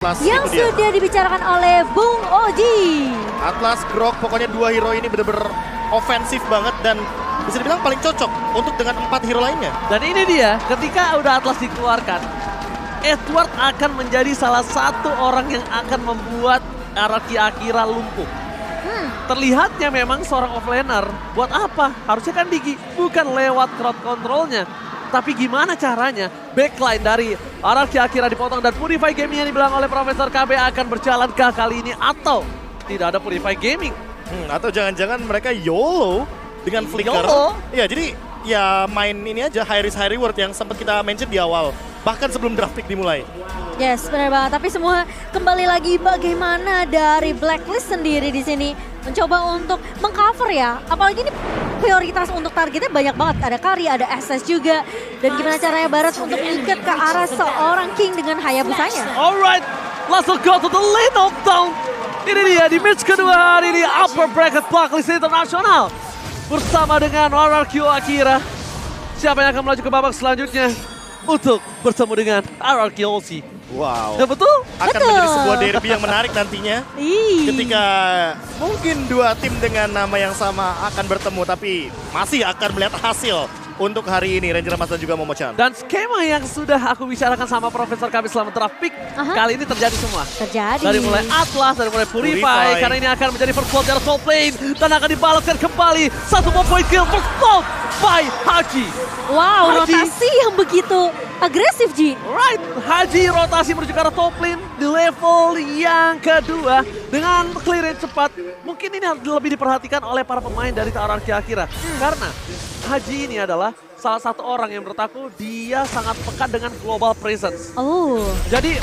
Atlas yang itu dia. sudah dibicarakan oleh Bung Oji. Atlas, Grok, pokoknya dua hero ini bener-bener ofensif banget dan bisa dibilang paling cocok untuk dengan 4 hero lainnya. Dan ini dia, ketika udah Atlas dikeluarkan, Edward akan menjadi salah satu orang yang akan membuat Araki Akira lumpuh. Terlihatnya memang seorang offlaner, buat apa? Harusnya kan Digi, bukan lewat crowd controlnya. Tapi gimana caranya backline dari Araki Akira dipotong dan Purify Gaming yang dibilang oleh Profesor KB akan berjalan ke kali ini atau tidak ada Purify Gaming. Atau jangan-jangan mereka YOLO dengan flicker. YOLO? Iya, jadi ya main ini aja high risk high reward yang sempat kita mention di awal. Bahkan sebelum draft pick dimulai. Yes, benar banget. Tapi semua kembali lagi bagaimana dari Blacklist sendiri di sini mencoba untuk mengcover ya. Apalagi ini prioritas untuk targetnya banyak banget. Ada Kari, ada SS juga. Dan gimana caranya Baras untuk mengikat ke arah seorang King dengan Hayabusanya. Alright, let's go to the lane of down. Ini dia di match kedua hari ini Upper Bracket Blacklist Internasional. Bersama dengan RRQ Akira. Siapa yang akan melaju ke babak selanjutnya untuk bertemu dengan RRQ Aussie. Wow. Ya betul? Akan menjadi sebuah derby yang menarik nantinya. Ketika mungkin dua tim dengan nama yang sama akan bertemu, tapi masih akan melihat hasil untuk hari ini Ranger Mas dan juga Momo-chan. Dan skema yang sudah aku bicarakan sama Profesor kami selama draft pick, kali ini terjadi semua. Terjadi. Dari mulai Atlas, dari mulai Purify, karena ini akan menjadi first blood dari top lane. Dan akan dibalaskan kembali, satu more point kill, first blood by Haji. Wow, Haji. rotasi yang begitu agresif, Ji. Right, Haji rotasi menuju ke arah top lane di level yang kedua dengan clearance cepat. Mungkin ini harus lebih diperhatikan oleh para pemain dari Araki Akira. Karena Haji ini adalah salah satu orang yang menurut aku dia sangat peka dengan global presence. Oh. Jadi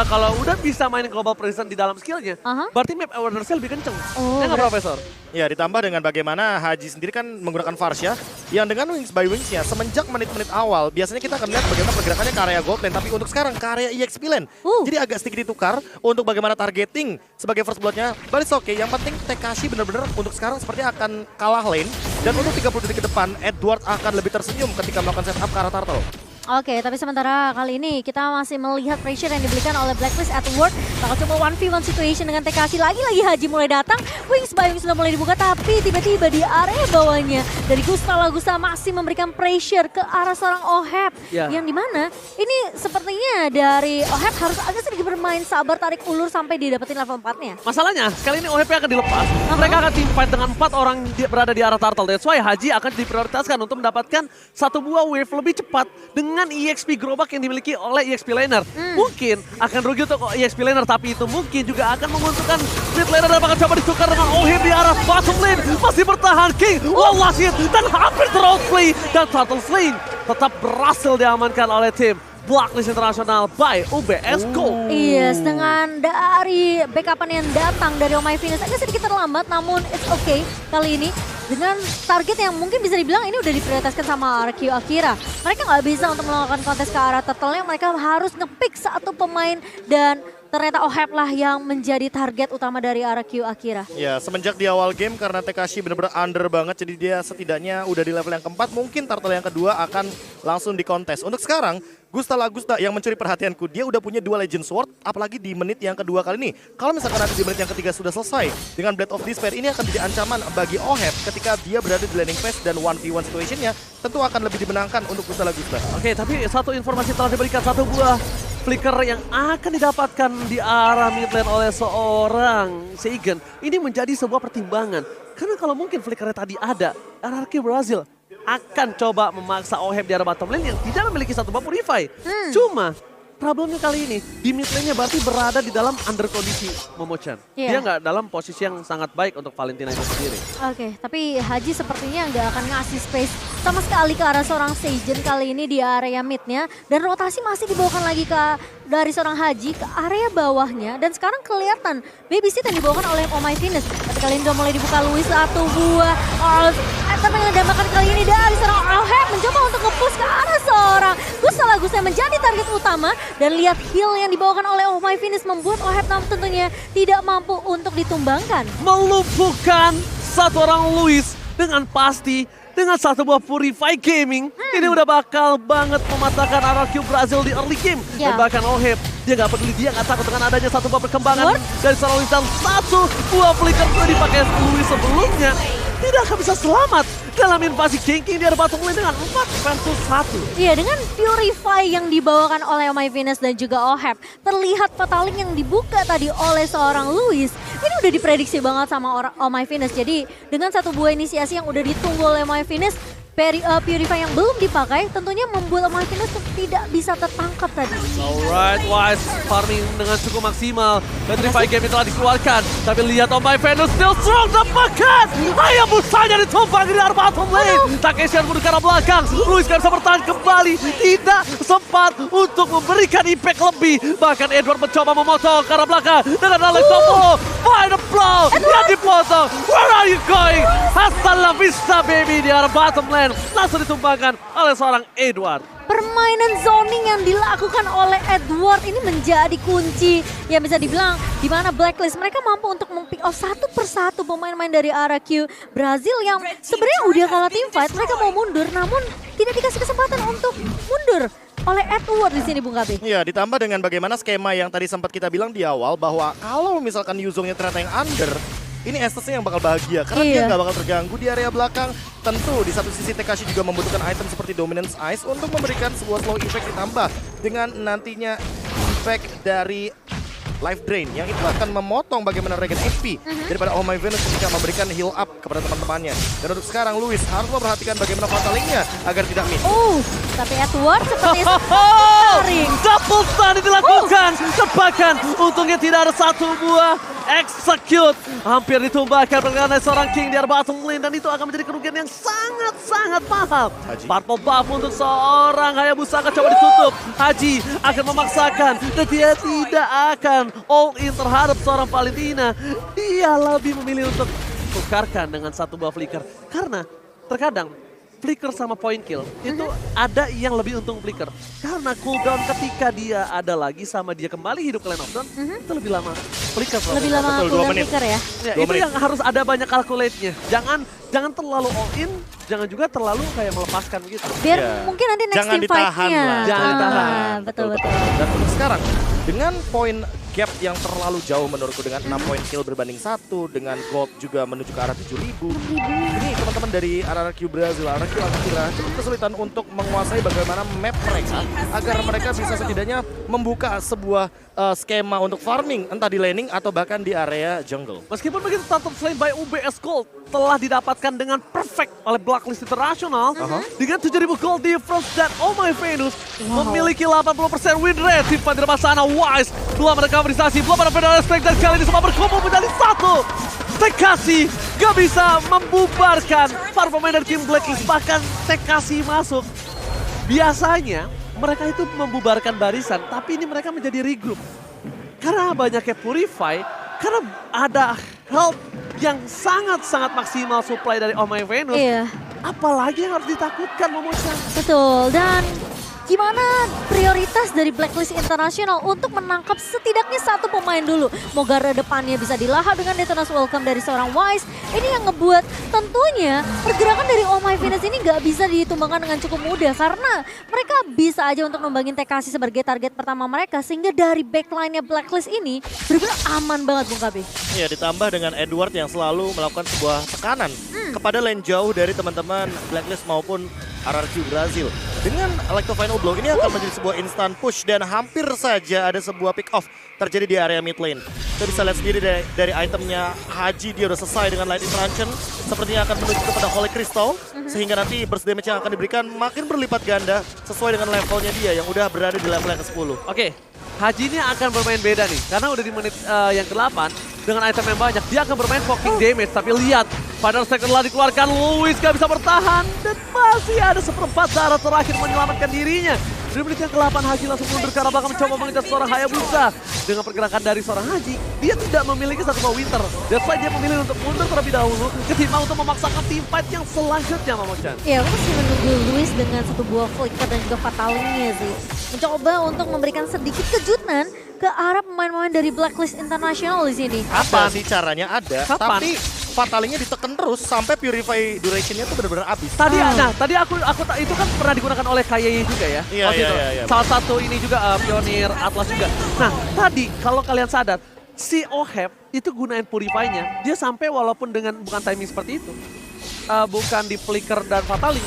kalau udah bisa main global presence di dalam skillnya, berarti map awareness-nya lebih kenceng. Oh, Ya nggak, Profesor? Ya, ditambah dengan bagaimana Haji sendiri kan menggunakan Varsha yang dengan Wings by Wings-nya semenjak menit-menit awal biasanya kita akan lihat bagaimana pergerakannya ke area gold lane, tapi untuk sekarang ke area EXP lane. Jadi agak sedikit ditukar untuk bagaimana targeting sebagai first blood-nya. But it's okay, yang penting Tekashi benar-benar untuk sekarang sepertinya akan kalah lane dan untuk 30 detik ke depan Edward akan lebih tersenyum ketika melakukan setup ke arah turtle. Oke, tapi sementara kali ini kita masih melihat pressure yang diberikan oleh Blacklist Edward. Bakal coba 1v1 situation dengan TKC. Lagi-lagi Haji mulai datang. Wings by Wings sudah mulai dibuka, tapi tiba-tiba di area bawahnya dari Gusta Lagusta masih memberikan pressure ke arah seorang Oheb. Yang dimana ini sepertinya dari Oheb harus agak sedikit bermain sabar tarik ulur sampai didapetin level 4-nya. Masalahnya, kali ini OHP akan dilepas. Mereka akan team fight dengan 4 orang berada di arah turtle. That's why Haji akan diprioritaskan untuk mendapatkan satu buah wave lebih cepat dengan EXP gerobak yang dimiliki oleh EXP laner. Mungkin akan rugi untuk EXP laner, tapi itu mungkin juga akan menguntungkan mid laner dan akan coba ditukar dengan Oheb di arah bottom lane. Masih bertahan King, Wallace dan hampir ter-outplay. Dan Turtle Lane tetap berhasil diamankan oleh tim Blacklist Internasional by UBS Gold. Yes, dengan dari backupan yang datang dari Oh My Venus agak sedikit terlambat, namun it's okay kali ini. Dengan target yang mungkin bisa dibilang ini udah diprioritaskan sama RQ Akira. Mereka nggak bisa untuk melakukan kontes ke arah turtle-nya, mereka harus nge-pick satu pemain dan ternyata Oheb lah yang menjadi target utama dari RQ Akira. Ya, semenjak di awal game karena Tekashi benar-benar under banget, jadi dia setidaknya udah di level yang keempat, mungkin turtle yang kedua akan langsung dikontes. Untuk sekarang, Gusta Lagusta yang mencuri perhatianku, dia udah punya 2 Legend Sword, apalagi di menit yang kedua kali ini. Kalau misalkan nanti di menit yang ketiga sudah selesai, dengan Blade of Despair ini akan menjadi ancaman bagi Oheb ketika dia berada di landing phase dan 1v1 situationnya tentu akan lebih dimenangkan untuk Gusta Lagusta. Oke, tapi satu informasi telah diberikan, satu buah flicker yang akan didapatkan di arah mid lane oleh seorang Seigen. Ini menjadi sebuah pertimbangan. Karena kalau mungkin flickernya tadi ada, RRQ Brazil akan coba memaksa Oheb di arah bottom lane yang tidak memiliki satu buah Purify. Cuma problemnya kali ini di mid lane-nya berarti berada di dalam under kondisi Momo-chan. Dia nggak dalam posisi yang sangat baik untuk Valentina itu sendiri. Oke, tapi Haji sepertinya nggak akan ngasih space sama sekali ke arah seorang Seigen kali ini di area mid-nya. Dan rotasi masih dibawakan lagi dari seorang Haji ke area bawahnya. Dan sekarang kelihatan babysit yang dibawakan oleh Oh My Venus. Tapi kali ini udah mulai dibuka Louis satu buah. Tapi yang didambakan kali ini dari seorang Oheb mencoba untuk nge-push ke arah seorang Gusta Lagusta yang menjadi target utama. Dan lihat heal yang dibawakan oleh Oh My Venus membuat Oheb tentunya tidak mampu untuk ditumbangkan. Melumpuhkan satu orang Louis dengan pasti dengan satu buah Purify Gaming. Ini udah bakal banget mematahkan RRQ Brazil di early game. Dan bahkan Oheb Dia nggak peduli, dia nggak takut dengan adanya satu buah perkembangan What? dari seorang Luis dan satu buah flicker sudah dipakai Luis sebelumnya. Tidak akan bisa selamat dalam invasi ganking. Dia ada battle lane dengan 4 versus 1. Iya, dengan Purify yang dibawakan oleh Oh My Venus dan juga Oheb, terlihat Fataling yang dibuka tadi oleh seorang Luis. Ini udah diprediksi banget sama Oh My Venus. Jadi dengan satu buah inisiasi yang udah ditunggu oleh Oh My Venus, Purify yang belum dipakai tentunya membuat Oh My Venus tidak bisa tertangkap tadi. Alright, Wise farming dengan cukup maksimal. Petrify game telah dikeluarkan. Tapi lihat Oh My Venus still strong, dapatkan! Hayabusanya ditumpang di arah bottom lane. Takeshi mundur ke arah belakang. Luis gak bisa bertahan kembali. Tidak sempat untuk memberikan impact lebih. Bahkan Edward mencoba memotong ke arah belakang. Dengan Alex Topo. Final blow yang dipotong. Where are you going? Hasta la vista baby di arah bottom lane. Langsung ditumpangkan oleh seorang Edward. Permainan zoning yang dilakukan oleh Edward ini menjadi kunci yang bisa dibilang di mana Blacklist mereka mampu untuk meng-pick off satu persatu pemain-pemain dari RRQ Brazil yang sebenarnya udah kalah team fight. Mereka mau mundur namun tidak dikasih kesempatan untuk mundur oleh Edward di sini, Bung Gabi. Iya, ditambah dengan bagaimana skema yang tadi sempat kita bilang di awal bahwa kalau misalkan Yuzongnya ternyata yang under, ini Estes yang bakal bahagia karena dia nggak bakal terganggu di area belakang. Tentu di satu sisi Tekashi juga membutuhkan item seperti Dominance Ice untuk memberikan sebuah slow effect ditambah dengan nantinya effect dari Life Drain yang itu akan memotong bagaimana regen HP daripada Oh My Venus ketika memberikan heal up kepada teman-temannya. Dan untuk sekarang Luis harus memperhatikan bagaimana Fatalingnya agar tidak miss. Tapi Edward seperti sparring. Double stun dilakukan. Bahkan untungnya tidak ada satu buah execute. Hampir ditumbahkan pergerakan seorang King di arah bottom lane. Dan itu akan menjadi kerugian yang sangat-sangat mahal. Purple buff untuk seorang Hayabusa akan coba ditutup. Haji akan memaksakan. Dan dia tidak akan all in terhadap seorang Valentina. Dia lebih memilih untuk tukarkan dengan satu buah flicker. Karena terkadang flicker sama point kill itu ada yang lebih untung flicker. Karena cooldown ketika dia ada lagi sama dia kembali hidup ke Lane of Dawn, itu lebih lama flicker. Lebih lama Betul, 2 cooldown menit. flicker ya. Ya, 2 itu menit. yang harus ada banyak calculate-nya. Jangan terlalu all in, jangan juga terlalu kayak melepaskan gitu. Biar Ya. mungkin nanti next Jangan team ditahan fight-nya. lah. Jangan ditahan. Betul-betul. Dan untuk sekarang dengan poin gap yang terlalu jauh menurutku dengan 6 poin kill berbanding 1 dengan gold juga menuju ke arah 7.000. Ini teman-teman dari RRQ Brazil, RRQ Akira cukup kesulitan untuk menguasai bagaimana map mereka agar mereka bisa setidaknya membuka sebuah skema untuk farming entah di laning atau bahkan di area jungle. Meskipun begitu, Turtle Flame by UBS Gold telah didapatkan dengan perfect oleh Blacklist International. Dengan 7.000 gold difference dan Oh My Venus memiliki 80% win rate. Simpan di depan sana, Wise belum ada kaverisasi, belum ada Federal Respect dan kali ini semua berkumpul menjadi satu. Tekashi gak bisa membubarkan para pemain dari tim Blacklist. Bahkan Tekashi masuk. Biasanya mereka itu membubarkan barisan, tapi ini mereka menjadi regroup. Karena banyaknya Purify, karena ada help yang sangat-sangat maksimal supply dari Oh My Venus. Iya, Apalagi yang harus ditakutkan, Momochan. betul. Dan gimana prioritas dari Blacklist International untuk menangkap setidaknya satu pemain dulu. Mau garda depannya bisa dilahap dengan Detona's Welcome dari seorang Wise. Ini yang ngebuat tentunya pergerakan dari Oh My Venus ini nggak bisa ditumbangkan dengan cukup mudah. Karena mereka bisa aja untuk numbangin Tekashi sebagai target pertama mereka. Sehingga dari backline-nya Blacklist ini benar-benar aman banget, Bung Kabe. Ya, ditambah dengan Edward yang selalu melakukan sebuah tekanan kepada lane jauh dari teman-teman Blacklist maupun RRQ Brazil. Dengan Electro Final Blow ini akan menjadi sebuah instant push dan hampir saja ada sebuah pick off terjadi di area mid lane. Kita bisa lihat sendiri dari itemnya Haji, dia udah selesai dengan Light Interaction. Sepertinya akan menuju kepada Holy Crystal sehingga nanti burst damage yang akan diberikan makin berlipat ganda sesuai dengan levelnya dia yang udah berada di level yang ke-10. Oke, Haji ini akan bermain beda nih. Karena udah di menit yang ke-8 dengan item yang banyak. Dia akan bermain poking damage. Tapi lihat, pada second telah dikeluarkan. Luis gak bisa bertahan. Dan masih ada seperempat darah terakhir menyelamatkan dirinya. Di menit yang ke-8 Haji langsung mundur ke arah belakang mencoba mengejar seorang Hayabusa. Dengan pergerakan dari seorang Haji, dia tidak memiliki satu buah winter. That's why dia memilih untuk mundur terlebih dahulu ketimbang untuk memaksakan team fight yang selanjutnya, Momochan. Ya, aku masih menunggu Luis dengan satu buah flicker dan juga fatalingnya sih. Mencoba untuk memberikan sedikit kejutan ke arah pemain-pemain dari Blacklist International di sini. Apa sih caranya ada, Kapan? tapi Fatalingnya ditekan terus sampai Purify duration-nya tuh benar-benar habis. Tadi aku itu kan pernah digunakan oleh KYY juga ya. Iya, waktu itu. iya. Salah satu ini juga pionir Atlas juga. Nah, tadi kalau kalian sadar, si Oheb itu gunain Purify-nya, dia sampai walaupun dengan bukan timing seperti itu, bukan di flicker dan Fataling,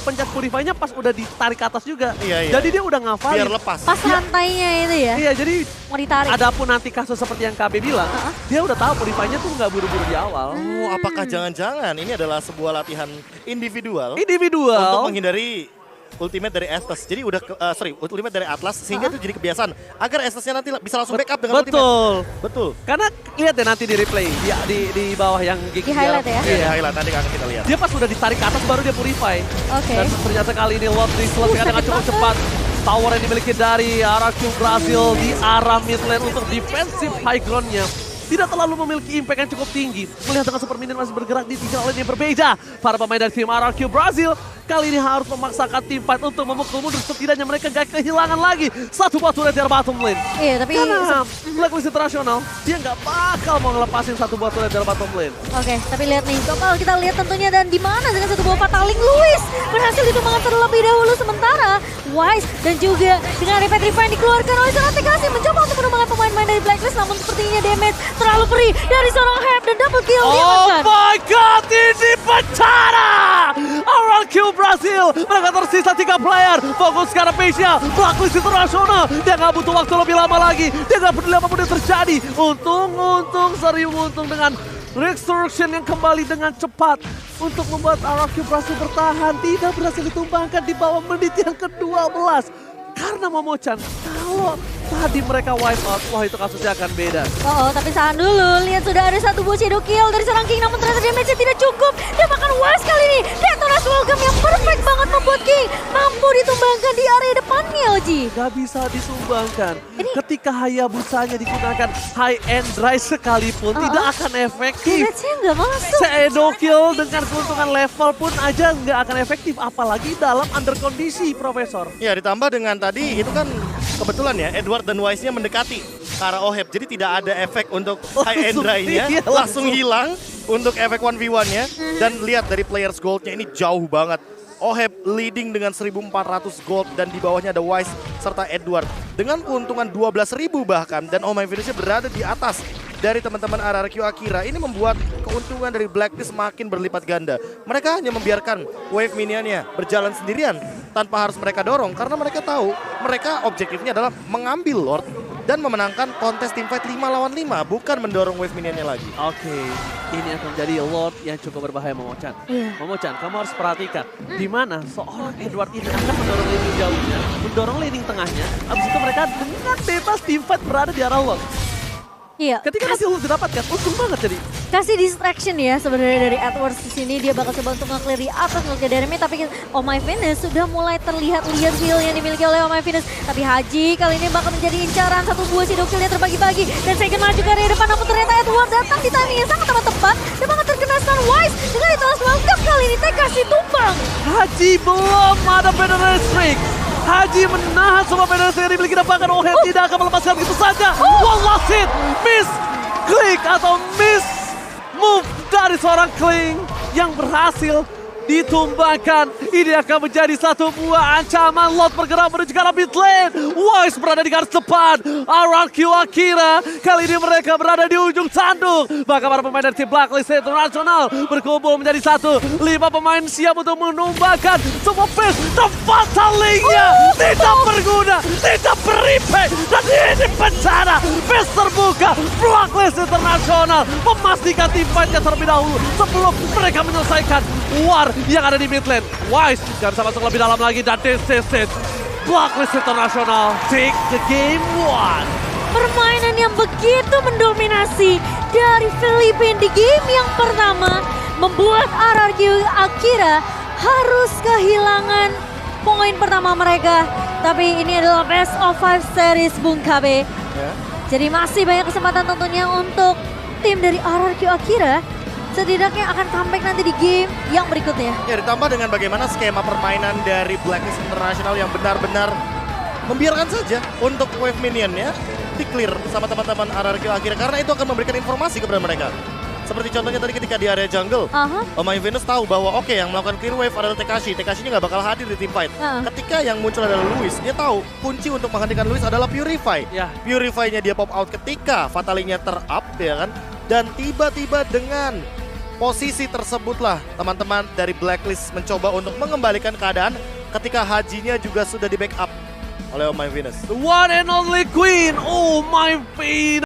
pencet Purify-nya pas udah ditarik ke atas juga. Iya. Jadi dia udah ngafalin. Biar lepas. Pas rantainya itu ya, Iya, jadi mau ditarik. adapun nanti kasus seperti yang KB bilang, dia udah tahu Purify-nya tuh nggak buru-buru di awal. Oh, apakah jangan-jangan ini adalah sebuah latihan individual untuk Individual. menghindari ultimate dari Estes. Jadi udah ultimate dari Atlas sehingga itu jadi kebiasaan agar Estesnya nanti bisa langsung backup dengan ultimate. Betul. Karena lihat ya nanti di replay di bawah yang Di highlight ya? Iya, highlight nanti akan kita lihat. Dia pas udah ditarik ke atas baru dia Purify. Oke. Dan ternyata kali ini Lord diselesaikan dengan cukup cepat. Power yang dimiliki dari RRQ Brazil di arah mid lane untuk defensive high ground-nya. Tidak terlalu memiliki impact yang cukup tinggi. Melihat dengan Super Minion masih bergerak di 3 lane yang berbeda. Para pemain dari tim RRQ Brazil kali ini harus memaksakan tim fight untuk memukul mundur. Setidaknya mereka gak kehilangan lagi satu batu dari bottom lane. Iya, tapi Karena Blacklist International, dia nggak bakal mau ngelepasin satu batu dari bottom lane. Oke, tapi lihat nih, kalau kita lihat tentunya dan di mana dengan satu buah Fataling, Luis berhasil ditumbangkan terlebih dahulu, sementara Wise dan juga dengan Repetrify yang dikeluarkan oleh seorang TKC mencoba untuk menumbangkan pemain-pemain dari Blacklist, namun sepertinya damage terlalu perih dari seorang Heb dan double kill Oh diamankan. my god, ini bencana! RRQ Brazil, mereka tersisa 3 player, fokus sekarang Asia, Blacklist International, dia nggak butuh waktu lebih lama lagi, dia nggak peduli apapun yang terjadi. Untung dengan Resurrection yang kembali dengan cepat untuk membuat RRQ Brazil bertahan, tidak berhasil ditumbangkan di bawah menit yang ke-12. Karena Momochan, kalau tadi mereka wipe out, wah itu kasusnya akan beda. Oh, tapi tahan dulu. Lihat sudah ada satu buah shadow kill dari seorang King, namun ternyata damage-nya tidak cukup. Dia makan Wise kali ini. Detona's Welcome yang perfect banget membuat King mampu ditumbangkan di area depannya, Oji. Gak bisa disumbangkan. Ini- Ketika Hayabusanya digunakan high and dry sekalipun, tidak akan efektif. Damage-nya nggak masuk. Shadow kill dengan keuntungan level pun aja nggak akan efektif. Apalagi dalam under kondisi, Profesor. Ya, ditambah dengan tadi itu kan kebetulan ya Edward dan Wise-nya mendekati ke arah Oheb. Jadi tidak ada efek untuk high and dry-nya, Iya, langsung hilang untuk efek 1v1-nya. Dan lihat dari players gold-nya ini jauh banget. Oheb leading dengan 1.400 gold dan di bawahnya ada Wise serta Edward dengan keuntungan 12.000 bahkan, dan Oh My Venus-nya berada di atas dari teman-teman RRQ Akira. Ini membuat keuntungan dari Blacklist makin berlipat ganda. Mereka hanya membiarkan wave minionnya berjalan sendirian tanpa harus mereka dorong karena mereka tahu mereka objektifnya adalah mengambil Lord dan memenangkan kontes teamfight 5 lawan 5, bukan mendorong wave minionnya lagi. Oke, ini akan menjadi Lord yang cukup berbahaya, Momochan. Iya. Momochan, kamu harus perhatikan di mana seorang Edward ini akan mendorong laning jauhnya, mendorong laning tengahnya. Abis itu mereka dengan bebas teamfight berada di arah Lord. Iya. Ketika nanti Lord didapatkan, untung banget jadi. Kasih distraction ya sebenarnya dari Edwards di sini, dia bakal coba untuk nge-clear di atas nge Jeremy, tapi Oh My Venus sudah mulai terlihat heal yang dimiliki oleh Oh My Venus. Tapi Haji kali ini bakal menjadi incaran, satu buah shadow kill-nya terbagi-bagi dan Segen maju ke area depan, namun ternyata Edward datang di timing yang sangat amat tepat dan bakal terkena stun Wise dengan Itolas Welcome kali ini TKC tumbang. Haji belum ada penalty streak. Haji menahan semua penalty yang dimiliki dan bahkan Oheb tidak akan melepaskan begitu saja. One last hit, miss click atau miss move dari seorang Kling yang berhasil ditumbangkan. Ini akan menjadi satu buah ancaman. Lot bergerak menuju ke arah mid lane. Wise berada di garis depan. RRQ Akira kali ini mereka berada di ujung tanduk. Bahkan para pemain dari tim Blacklist International berkumpul menjadi satu. 5 pemain siap untuk menumbangkan semua face. Tempat salingnya tidak berguna, tidak berimpact, dan ini bencana. Face terbuka. Blacklist International memastikan tim fight-nya terlebih dahulu sebelum mereka menyelesaikan war yang ada di mid lane. Wise gak bisa masuk lebih dalam lagi dan this is it. Blacklist International take the game one. Permainan yang begitu mendominasi dari Filipina di game yang pertama membuat RRQ Akira harus kehilangan poin pertama mereka. Tapi ini adalah best of 5 series Bung KB. Jadi masih banyak kesempatan tentunya untuk tim dari RRQ Akira setidaknya akan comeback nanti di game yang berikutnya. Ya, ditambah dengan bagaimana skema permainan dari Blacklist International yang benar-benar membiarkan saja untuk wave minionnya di-clear sama teman-teman RRQ Akira karena itu akan memberikan informasi kepada mereka. Seperti contohnya tadi ketika di area jungle, Oh My Venus tahu bahwa oke, yang melakukan clear wave adalah Tekashi. Tekashi-nya nggak bakal hadir di team fight. Ketika yang muncul adalah Luis, dia tahu kunci untuk menghentikan Luis adalah Purify. Purify-nya dia pop out ketika Fatalinya ter-up, ya kan? Dan tiba-tiba dengan posisi tersebutlah teman-teman dari Blacklist mencoba untuk mengembalikan keadaan ketika Hajinya juga sudah di backup oleh Oh My Venus. The one and only Queen, Oh My Venus.